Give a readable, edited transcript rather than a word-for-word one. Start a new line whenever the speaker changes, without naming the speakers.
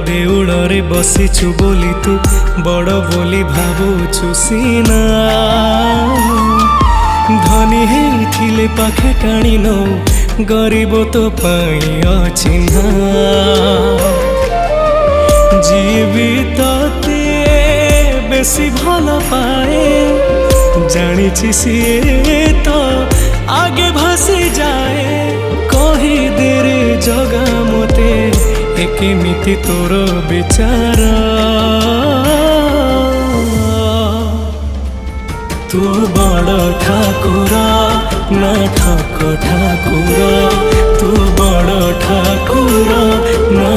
देउल रे बसिछु बोली तू बड़ बोली भावुछु सीना धनी हेइथिले पाखे टाणी नौ गरीब तो पाई अचिन्हा जीवित बेसी भल पाए जानी सीए तो आगे भासी जाए कही दे रे जगा मते एकेमिति तोर विचार तू बड़ ठाकुर ना ठक ठाकुर तू बड़ ठाकुर ना